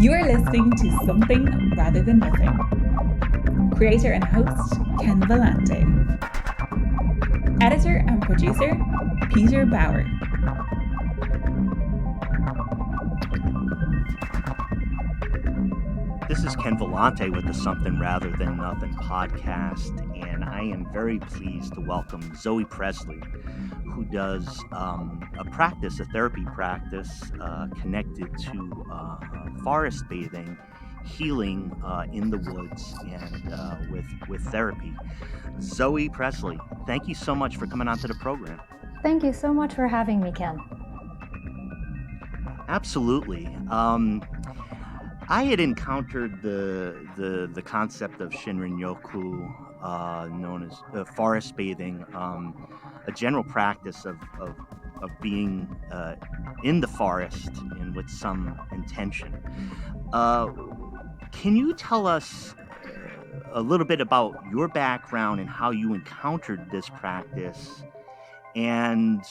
You are listening to Something Rather Than Nothing. Creator and host, Ken Vellante. Editor and producer, Peter Bauer. This is Ken Vellante with the Something Rather Than Nothing podcast, and I am very pleased to welcome Zoë Presley, who does a therapy practice connected to forest bathing, healing in the woods, and with therapy. Zoë Presley, thank you so much for coming onto the program. Thank you so much for having me, Ken. Absolutely. I had encountered the concept of Shinrin Yoku, known as forest bathing, a general practice of being in the forest and with some intention. Can you tell us a little bit about your background and how you encountered this practice, and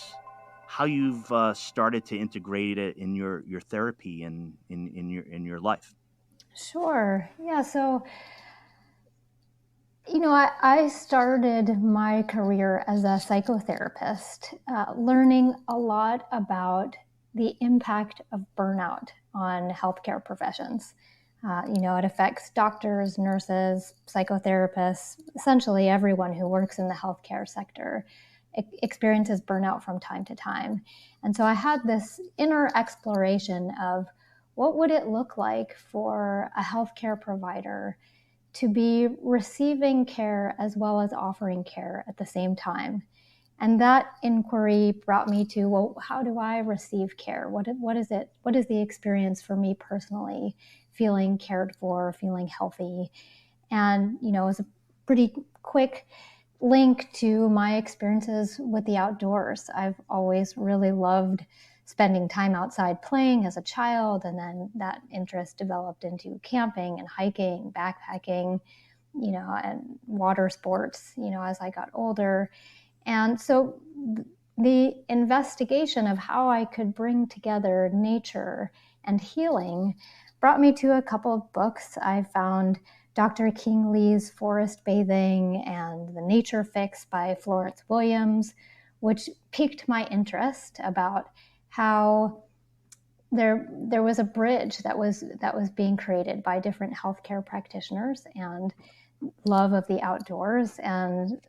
how you've started to integrate it in your therapy and in your life? Sure. Yeah. So, I started my career as a psychotherapist, learning a lot about the impact of burnout on healthcare professions. It affects doctors, nurses, psychotherapists, essentially everyone who works in the healthcare sector experiences burnout from time to time. And so I had this inner exploration of what would it look like for a healthcare provider to be receiving care as well as offering care at the same time. And that inquiry brought me to, well, how do I receive care? What is the experience for me personally, feeling cared for, feeling healthy? And, it was a pretty quick link to my experiences with the outdoors. I've always really loved spending time outside playing as a child, and then that interest developed into camping and hiking, backpacking, and water sports, as I got older. And so the investigation of how I could bring together nature and healing brought me to a couple of books. I found Dr. King Lee's Forest Bathing and The Nature Fix by Florence Williams, which piqued my interest about how there was a bridge that was being created by different healthcare practitioners and love of the outdoors. And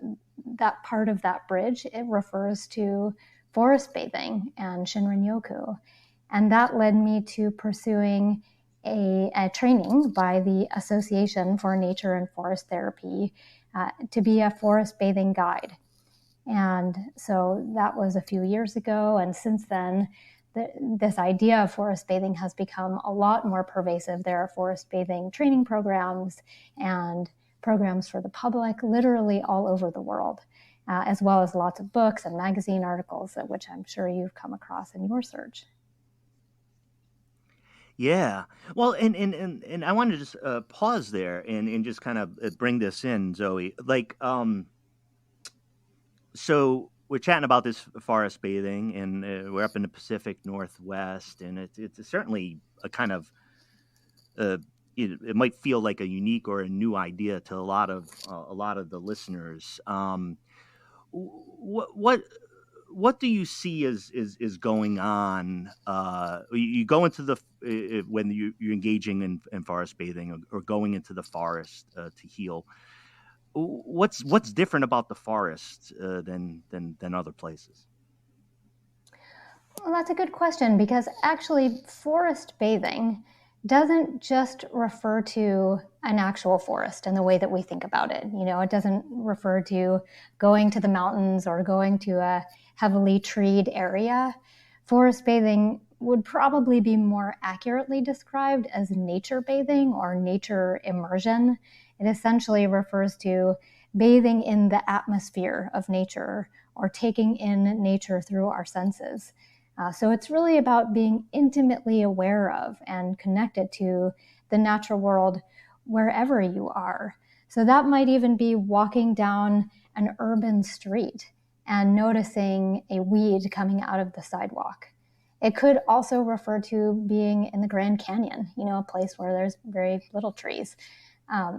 that part of that bridge, it refers to forest bathing and Shinrin Yoku. And that led me to pursuing a training by the Association for Nature and Forest Therapy to be a forest bathing guide. And so that was a few years ago. And since then, this idea of forest bathing has become a lot more pervasive. There are forest bathing training programs and programs for the public, literally all over the world, as well as lots of books and magazine articles, which I'm sure you've come across in your search. Yeah. Well, and I want to just pause there and just kind of bring this in, Zoë. So we're chatting about this forest bathing, and we're up in the Pacific Northwest, and it's certainly a kind of it might feel like a unique or a new idea to a lot of the listeners. What do you see is going on? You go into when you're engaging in forest bathing or going into the forest to heal. What's different about the forest than other places? Well, that's a good question, because actually forest bathing doesn't just refer to an actual forest in the way that we think about it. It doesn't refer to going to the mountains or going to a heavily treed area. Forest bathing would probably be more accurately described as nature bathing or nature immersion. It essentially refers to bathing in the atmosphere of nature or taking in nature through our senses. So it's really about being intimately aware of and connected to the natural world wherever you are. So that might even be walking down an urban street and noticing a weed coming out of the sidewalk. It could also refer to being in the Grand Canyon, a place where there's very little trees.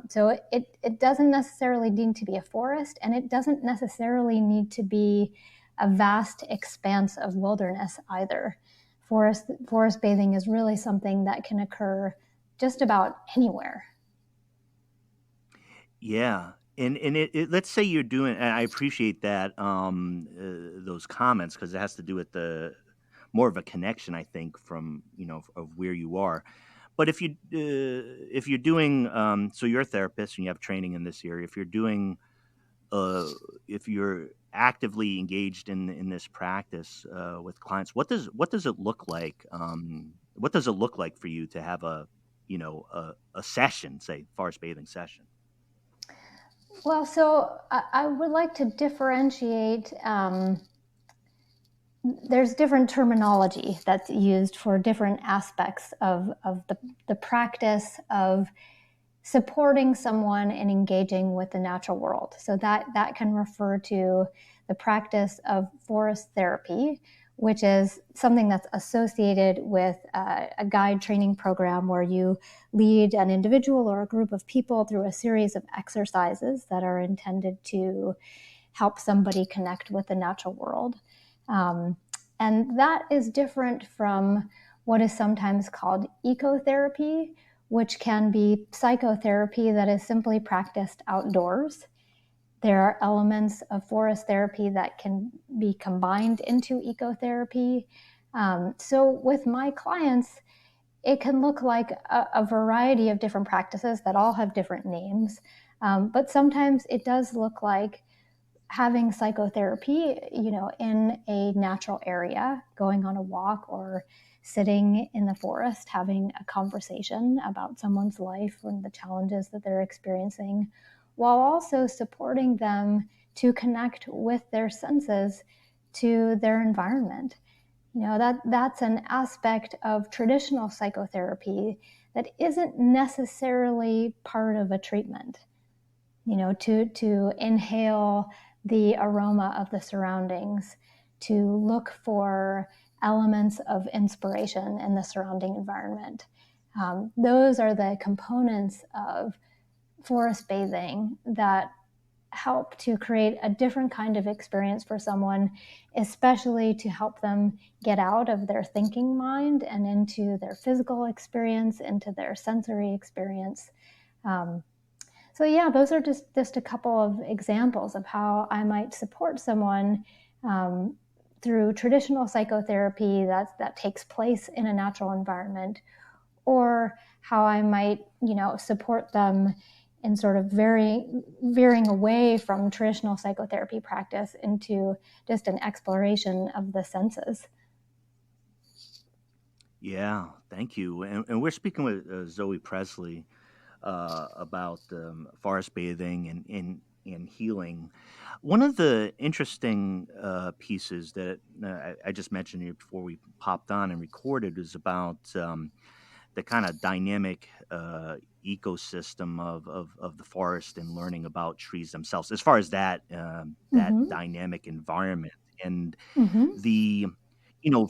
So it doesn't necessarily need to be a forest, and it doesn't necessarily need to be a vast expanse of wilderness either. Forest bathing is really something that can occur just about anywhere. Yeah. And let's say you're doing, and I appreciate that, those comments, because it has to do with the more of a connection, I think, from, of where you are. But if you're doing, so you're a therapist and you have training in this area, if you're actively engaged in this practice with clients, what does it look like? What does it look like for you to have a session, say, forest bathing session? Well, so I would like to differentiate. There's different terminology that's used for different aspects of the practice of supporting someone in engaging with the natural world. So that can refer to the practice of forest therapy, which is something that's associated with a guide training program where you lead an individual or a group of people through a series of exercises that are intended to help somebody connect with the natural world. And that is different from what is sometimes called ecotherapy, which can be psychotherapy that is simply practiced outdoors. There are elements of forest therapy that can be combined into ecotherapy. So with my clients, it can look like a variety of different practices that all have different names. But sometimes it does look like having psychotherapy, in a natural area, going on a walk or sitting in the forest, having a conversation about someone's life and the challenges that they're experiencing, while also supporting them to connect with their senses to their environment. That's an aspect of traditional psychotherapy that isn't necessarily part of a treatment. To inhale the aroma of the surroundings, to look for elements of inspiration in the surrounding environment. Those are the components of forest bathing that help to create a different kind of experience for someone, especially to help them get out of their thinking mind and into their physical experience, into their sensory experience. So yeah, those are just a couple of examples of how I might support someone through traditional psychotherapy that takes place in a natural environment, or how I might, support them in sort of veering away from traditional psychotherapy practice into just an exploration of the senses. Yeah, thank you. And we're speaking with Zoë Presley about forest bathing and healing. One of the interesting pieces that I just mentioned here before we popped on and recorded is about the kind of dynamic ecosystem of the forest and learning about trees themselves, as far as that dynamic environment and the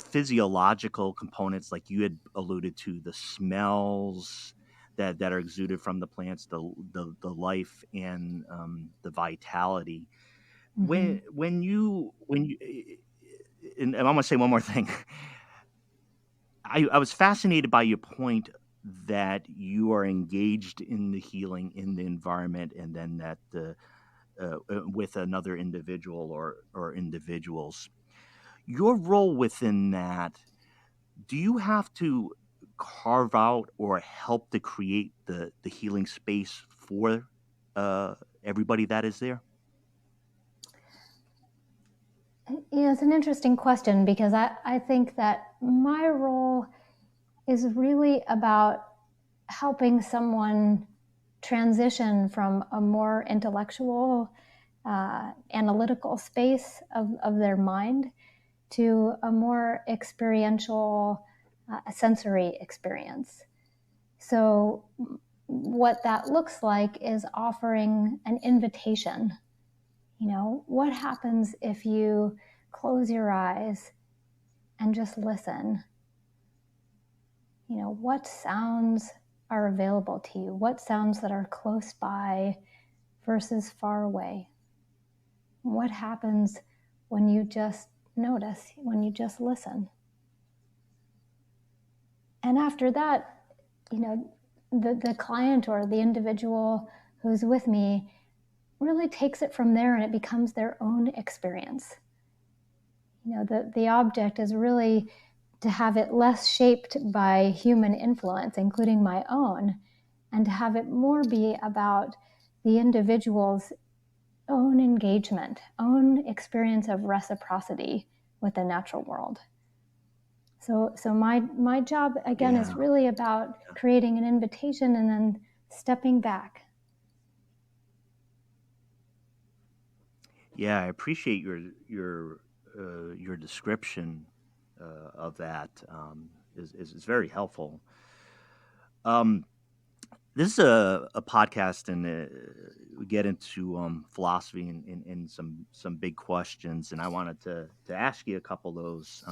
physiological components, like you had alluded to, the smells that are exuded from the plants, the life and the vitality. When you and I'm going to say one more thing. I was fascinated by your point that you are engaged in the healing in the environment, and then that with another individual or individuals. Your role within that, do you have to carve out or help to create the healing space for everybody that is there? Yeah, it's an interesting question, because I think that my role is really about helping someone transition from a more intellectual, analytical space of their mind to a more experiential, sensory experience. So what that looks like is offering an invitation. What happens if you close your eyes and just listen. What sounds are available to you? What sounds that are close by versus far away? What happens when you just notice, when you just listen? And after that, the client or the individual who's with me really takes it from there, and it becomes their own experience. The object is really to have it less shaped by human influence, including my own, and to have it more be about the individual's own engagement, own experience of reciprocity with the natural world. So my job, again, is really about creating an invitation and then stepping back. Yeah, I appreciate your description of that. Is very helpful. This is a podcast, and we get into philosophy and some big questions. And I wanted to ask you a couple of those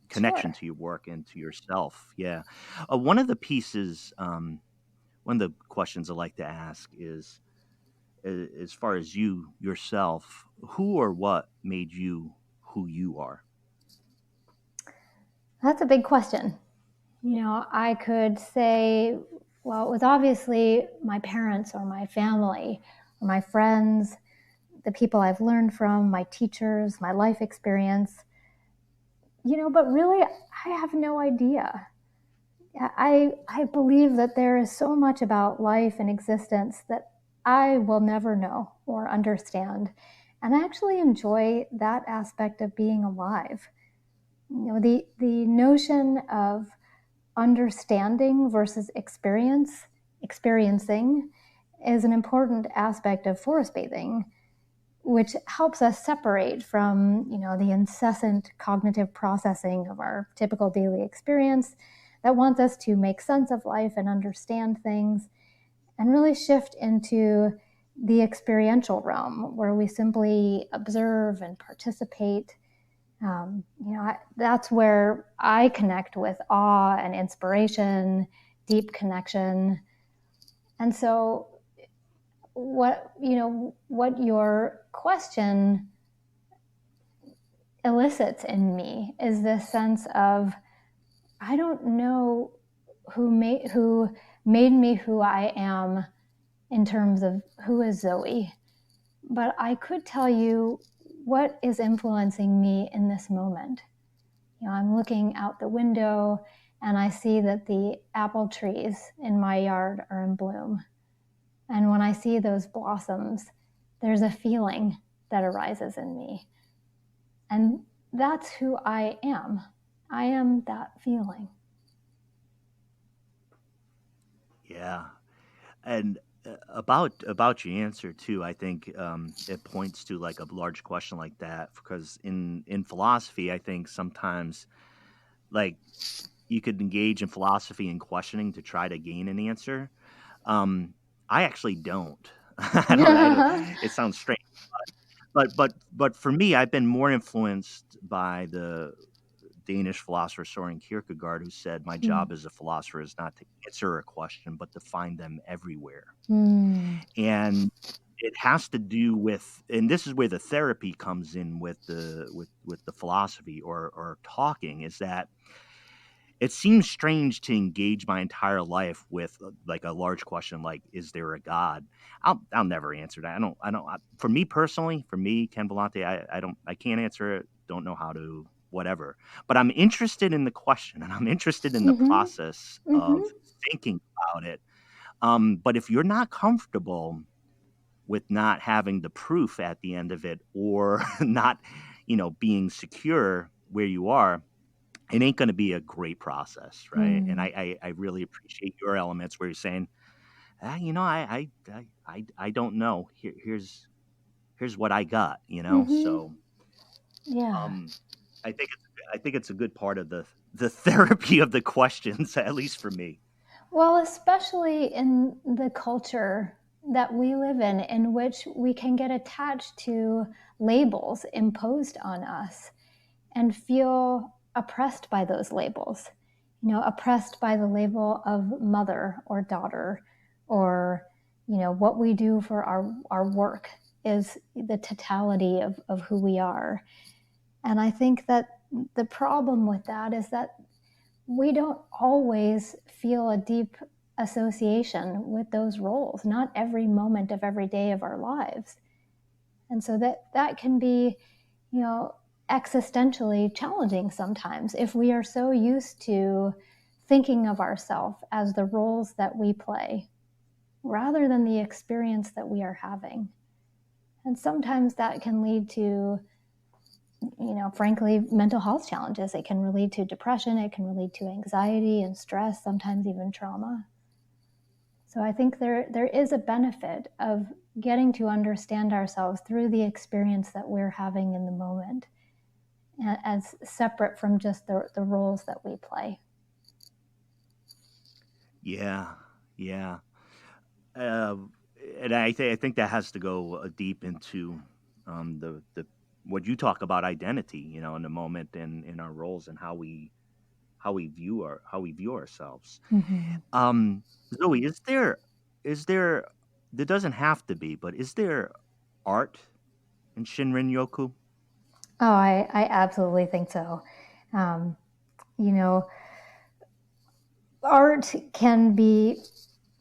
connection to your work and to yourself. Yeah, one of the pieces, one of the questions I like to ask is, as far as you yourself, who or what made you who you are? That's a big question. I could say, well, it was obviously my parents or my family or my friends, the people I've learned from, my teachers, my life experience. But really, I have no idea. I believe that there is so much about life and existence that I will never know or understand. And I actually enjoy that aspect of being alive. The notion of understanding versus experiencing is an important aspect of forest bathing, which helps us separate from, the incessant cognitive processing of our typical daily experience that wants us to make sense of life and understand things, and really shift into the experiential realm where we simply observe and participate. That's where I connect with awe and inspiration, deep connection. And so what your question elicits in me is this sense of, I don't know who made me who I am in terms of who is Zoë, but I could tell you what is influencing me in this moment. I'm looking out the window and I see that the apple trees in my yard are in bloom. And when I see those blossoms, there's a feeling that arises in me. And that's who I am. I am that feeling. Yeah. And about your answer too, I think it points to like a large question like that, because in philosophy, I think sometimes like you could engage in philosophy and questioning to try to gain an answer. I actually don't. I don't. It sounds strange, but for me, I've been more influenced by the Danish philosopher Soren Kierkegaard, who said, "My job as a philosopher is not to answer a question, but to find them everywhere." And it has to do with, and this is where the therapy comes in with the philosophy or talking, is that it seems strange to engage my entire life with like a large question like, is there a God? I'll never answer that. For me personally, Ken Vellante, I can't answer it. Don't know how to, whatever. But I'm interested in the question, and I'm interested in the process of thinking about it. But if you're not comfortable with not having the proof at the end of it, or not, being secure where you are, it ain't going to be a great process, right? And I really appreciate your elements where you're saying, I don't know. Here's what I got, So, yeah. I think it's a good part of the therapy of the questions, at least for me. Well, especially in the culture that we live in which we can get attached to labels imposed on us and feel oppressed by those labels, oppressed by the label of mother or daughter, or, what we do for our work is the totality of who we are. And I think that the problem with that is that we don't always feel a deep association with those roles, not every moment of every day of our lives. And so that can be, existentially challenging sometimes if we are so used to thinking of ourselves as the roles that we play rather than the experience that we are having. And sometimes that can lead to, frankly, mental health challenges. It can lead to depression. It can lead to anxiety and stress, sometimes even trauma. So I think there is a benefit of getting to understand ourselves through the experience that we're having in the moment, as separate from just the roles that we play. Yeah. And I think that has to go deep into the what you talk about identity, in the moment and in our roles and how we view ourselves. Mm-hmm. Zoe, is there there doesn't have to be, but is there art in Shinrin Yoku? Oh, I absolutely think so. Um, art can be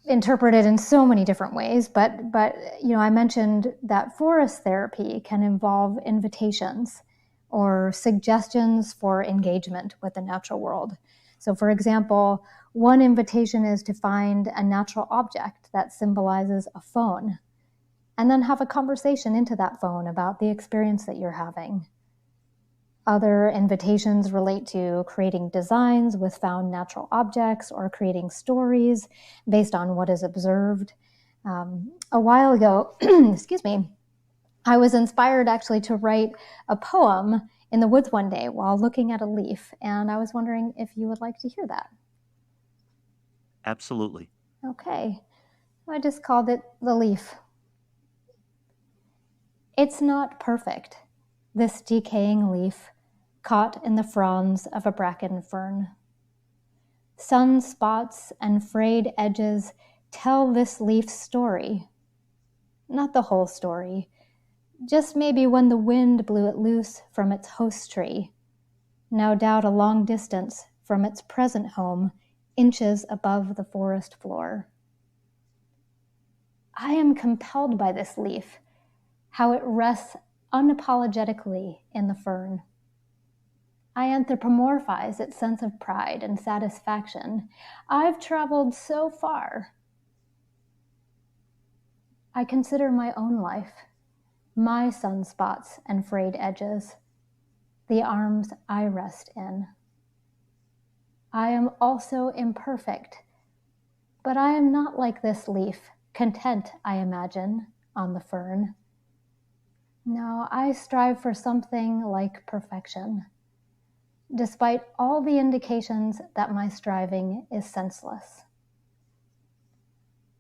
interpreted in so many different ways, but I mentioned that forest therapy can involve invitations or suggestions for engagement with the natural world. So, for example, one invitation is to find a natural object that symbolizes a phone, and then have a conversation into that phone about the experience that you're having. Other invitations relate to creating designs with found natural objects or creating stories based on what is observed. A while ago, excuse me, I was inspired actually to write a poem in the woods one day while looking at a leaf, and I was wondering if you would like to hear that. Absolutely. Okay. I just called it The Leaf. It's not perfect, this decaying leaf, caught in the fronds of a bracken fern. Sunspots and frayed edges tell this leaf's story. Not the whole story, just maybe when the wind blew it loose from its host tree, no doubt a long distance from its present home, inches above the forest floor. I am compelled by this leaf, how it rests unapologetically in the fern. I anthropomorphize its sense of pride and satisfaction. I've traveled so far. I consider my own life, my sunspots and frayed edges, the arms I rest in. I am also imperfect, but I am not like this leaf, content, I imagine, on the fern. No, I strive for something like perfection, despite all the indications that my striving is senseless.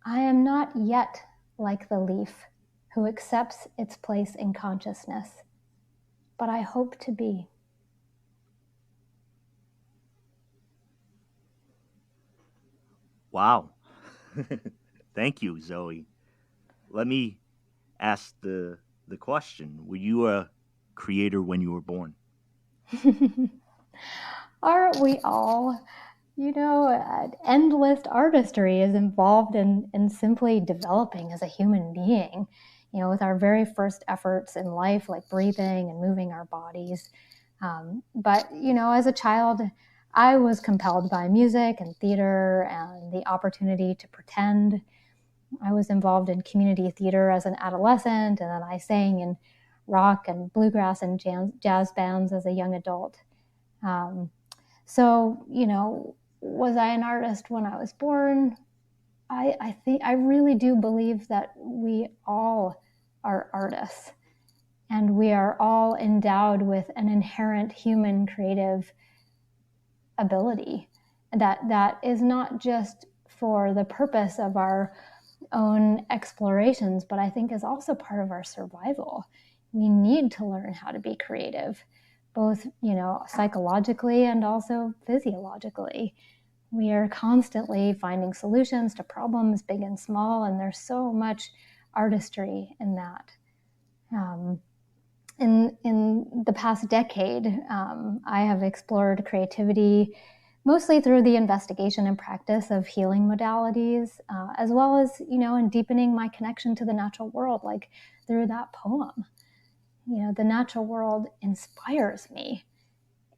I am not yet like the leaf who accepts its place in consciousness, but I hope to be. Wow. Thank you, Zoe. Let me ask the question. Were you a creator when you were born? Aren't we all? Endless artistry is involved in simply developing as a human being, with our very first efforts in life, like breathing and moving our bodies. But as a child, I was compelled by music and theater and the opportunity to pretend. I was involved in community theater as an adolescent, and then I sang in rock and bluegrass and jazz bands as a young adult. So, was I an artist when I was born? I really do believe that we all are artists, and we are all endowed with an inherent human creative ability that is not just for the purpose of our own explorations, but I think is also part of our survival. We need to learn how to be creative, both, psychologically and also physiologically. We are constantly finding solutions to problems, big and small, and there's so much artistry in that. In the past decade, I have explored creativity mostly through the investigation and practice of healing modalities, as well as, in deepening my connection to the natural world, like through that poem. The natural world inspires me.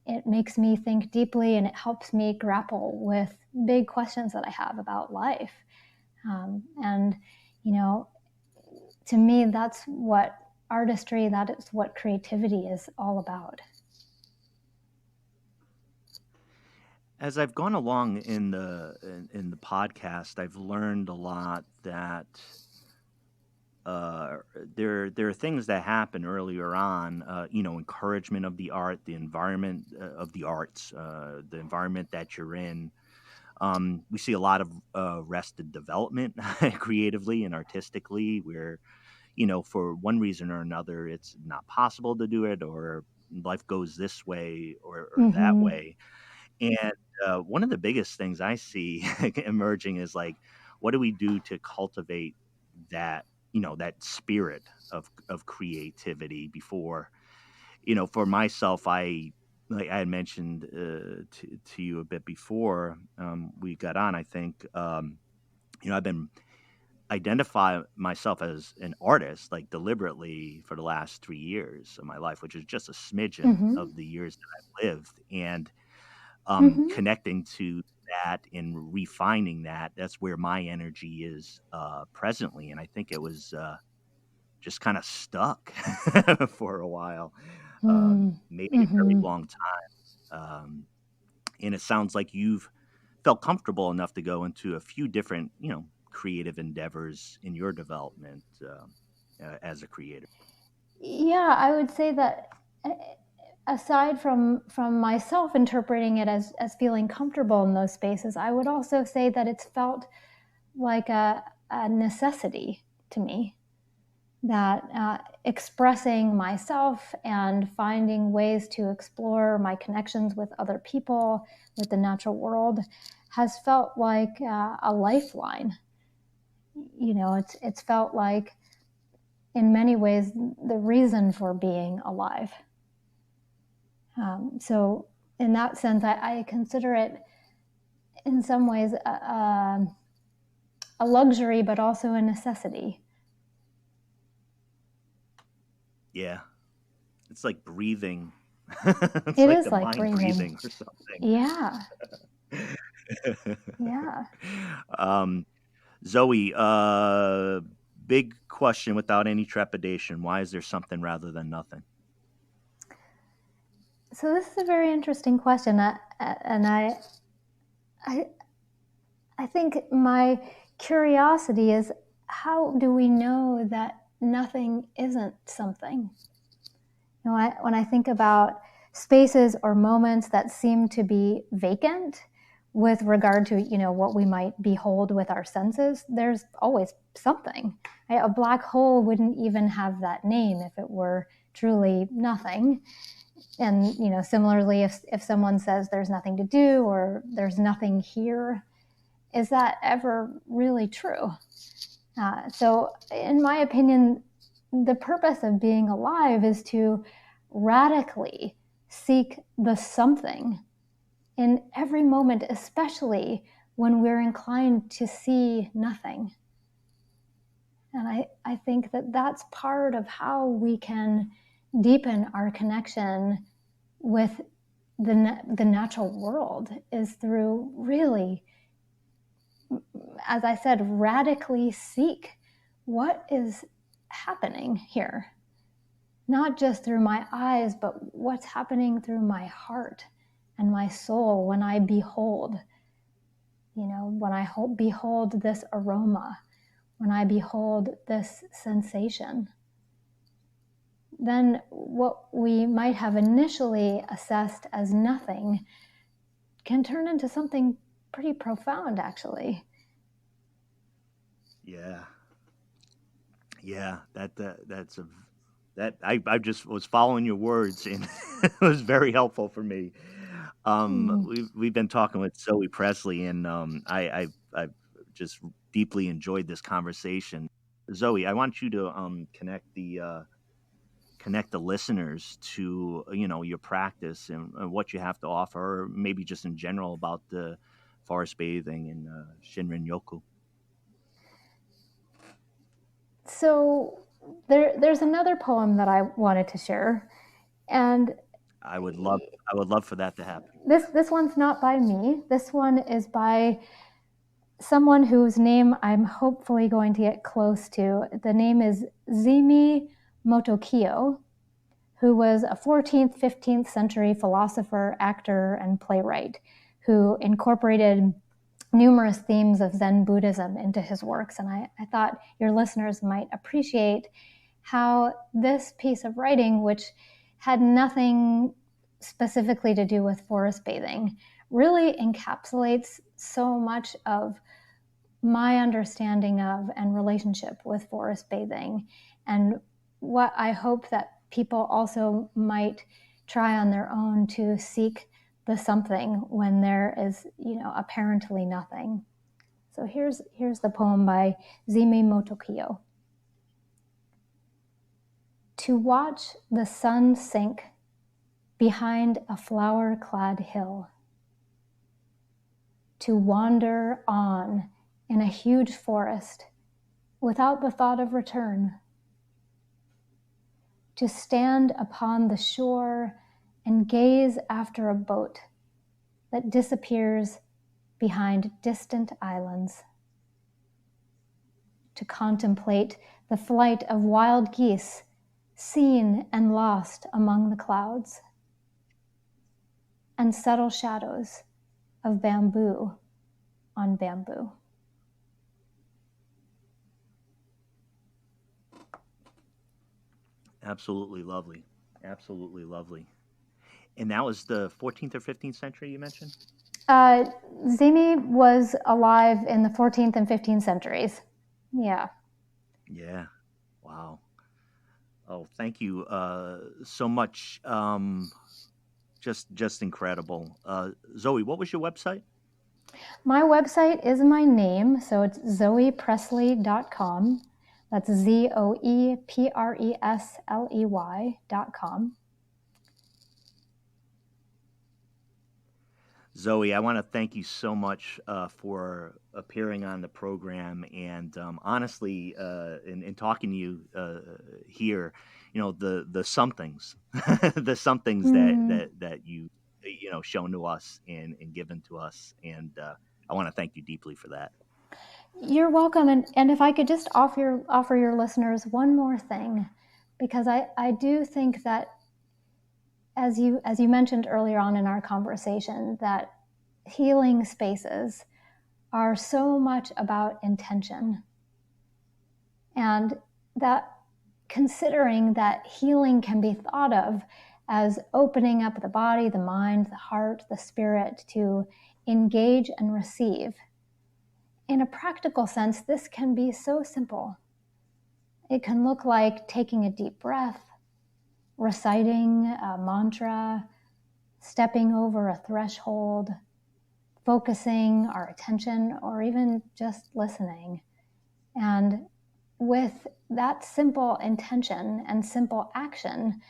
It makes me think deeply, and it helps me grapple with big questions that I have about life. And, to me, that's what artistry, that is what creativity is all about. As I've gone along in the podcast, I've learned a lot that there are things that happen earlier on, encouragement of the art, the environment of the arts, the environment that you're in. We see a lot of arrested development creatively and artistically, where, for one reason or another, it's not possible to do it, or life goes this way or that way. And one of the biggest things I see emerging is like, what do we do to cultivate that, that spirit of creativity before, for myself, like I had mentioned to you a bit before we got on, I think, I've been identify myself as an artist, like deliberately for the last 3 years of my life, which is just a smidgen of the years that I've lived. And connecting to that and refining that's where my energy is presently. And I think it was just kind of stuck for a while, maybe a very long time. And it sounds like you've felt comfortable enough to go into a few different, creative endeavors in your development as a creator. Yeah, I would say that aside from myself interpreting it as feeling comfortable in those spaces, I would also say that it's felt like a necessity to me, that expressing myself and finding ways to explore my connections with other people, with the natural world, has felt like a lifeline. It's felt like, in many ways, the reason for being alive. So in that sense, I consider it in some ways a luxury, but also a necessity. Yeah. It's like breathing. It like is the like mind breathing or something. Yeah. Yeah. Zoe, big question without any trepidation. Why is there something rather than nothing? So this is a very interesting question, and I think my curiosity is, how do we know that nothing isn't something? When I think about spaces or moments that seem to be vacant with regard to, what we might behold with our senses, there's always something. A black hole wouldn't even have that name if it were truly nothing. And, similarly, if someone says there's nothing to do or there's nothing here, is that ever really true? So in my opinion, the purpose of being alive is to radically seek the something in every moment, especially when we're inclined to see nothing. And I think that that's part of how we can deepen our connection with the natural world, is through really, as I said, radically seek what is happening here. Not just through my eyes, but what's happening through my heart and my soul when I behold. When I behold this aroma, when I behold this sensation, then what we might have initially assessed as nothing can turn into something pretty profound, actually. Yeah, that's a That I just was following your words, and it was very helpful for me. Mm. We've been talking with Zoe Presley, and I've just deeply enjoyed this conversation. Zoe, I want you to connect the listeners to your practice and what you have to offer, or maybe just in general about the forest bathing and Shinrin Yoku. So there's another poem that I wanted to share, and I would love for that to happen. this one's not by me. This one is by someone whose name I'm hopefully going to get close to. The name is Zoë Presley, who was a 14th, 15th century philosopher, actor, and playwright who incorporated numerous themes of Zen Buddhism into his works. And I thought your listeners might appreciate how this piece of writing, which had nothing specifically to do with forest bathing, really encapsulates so much of my understanding of and relationship with forest bathing, and what I hope that people also might try on their own to seek the something when there is, apparently nothing. So here's the poem by Zoë Presley. To watch the sun sink behind a flower-clad hill, to wander on in a huge forest without the thought of return, to stand upon the shore and gaze after a boat that disappears behind distant islands, to contemplate the flight of wild geese seen and lost among the clouds, and subtle shadows of bamboo on bamboo. Absolutely lovely. Absolutely lovely. And that was the 14th or 15th century you mentioned? Zoë was alive in the 14th and 15th centuries. Yeah. Yeah. Wow. Oh, thank you so much. Just incredible. Zoe, what was your website? My website is my name, so it's zoepresley.com. That's ZOEPRESLEY.com. Zoe, I want to thank you so much for appearing on the program, and honestly, in talking to you here, the somethings, the somethings that you shown to us and given to us, and I want to thank you deeply for that. You're welcome, and if I could just offer your listeners one more thing, because I do think that as you mentioned earlier on in our conversation, that healing spaces are so much about intention, and that considering that healing can be thought of as opening up the body, the mind, the heart, the spirit to engage and receive. In a practical sense, this can be so simple. It can look like taking a deep breath, reciting a mantra, stepping over a threshold, focusing our attention, or even just listening. And with that simple intention and simple action,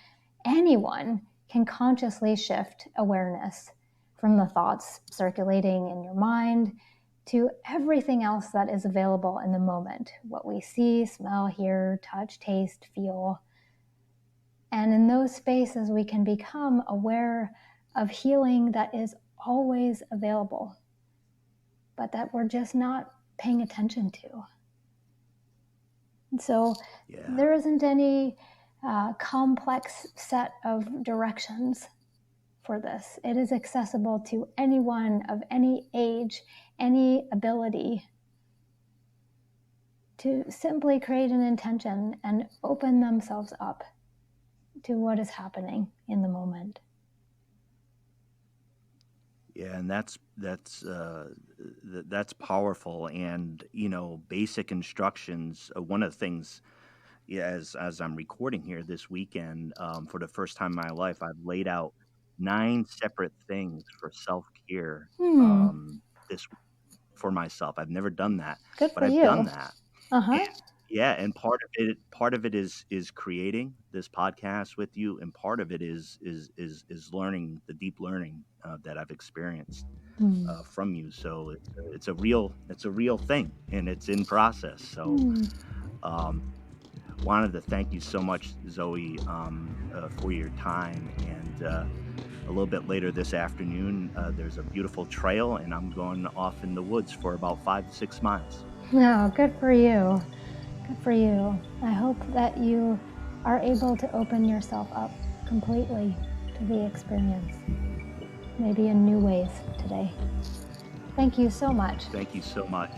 anyone can consciously shift awareness from the thoughts circulating in your mind to everything else that is available in the moment, what we see, smell, hear, touch, taste, feel. And in those spaces, we can become aware of healing that is always available, but that we're just not paying attention to. And so there isn't any complex set of directions for this. It is accessible to anyone of any age, any ability, to simply create an intention and open themselves up to what is happening in the moment. Yeah, and that's powerful. And basic instructions. One of the things as I'm recording here this weekend, for the first time in my life, I've laid out 9 separate things for self-care this week for myself. I've never done that, Good but for I've you. done that. Uh-huh. And yeah, and part of it is creating this podcast with you, and part of it is learning the deep learning that I've experienced from you. So it's a real thing, and it's in process. So wanted to thank you so much, Zoe, for your time. And a little bit later this afternoon, there's a beautiful trail, and I'm going off in the woods for about 5 to 6 miles. No, good for you. Good for you. I hope that you are able to open yourself up completely to the experience, maybe in new ways today. Thank you so much. Thank you so much.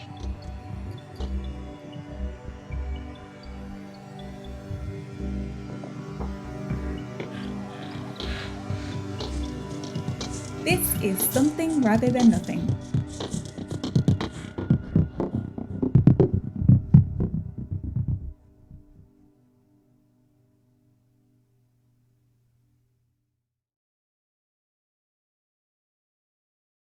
This is Something Rather Than Nothing,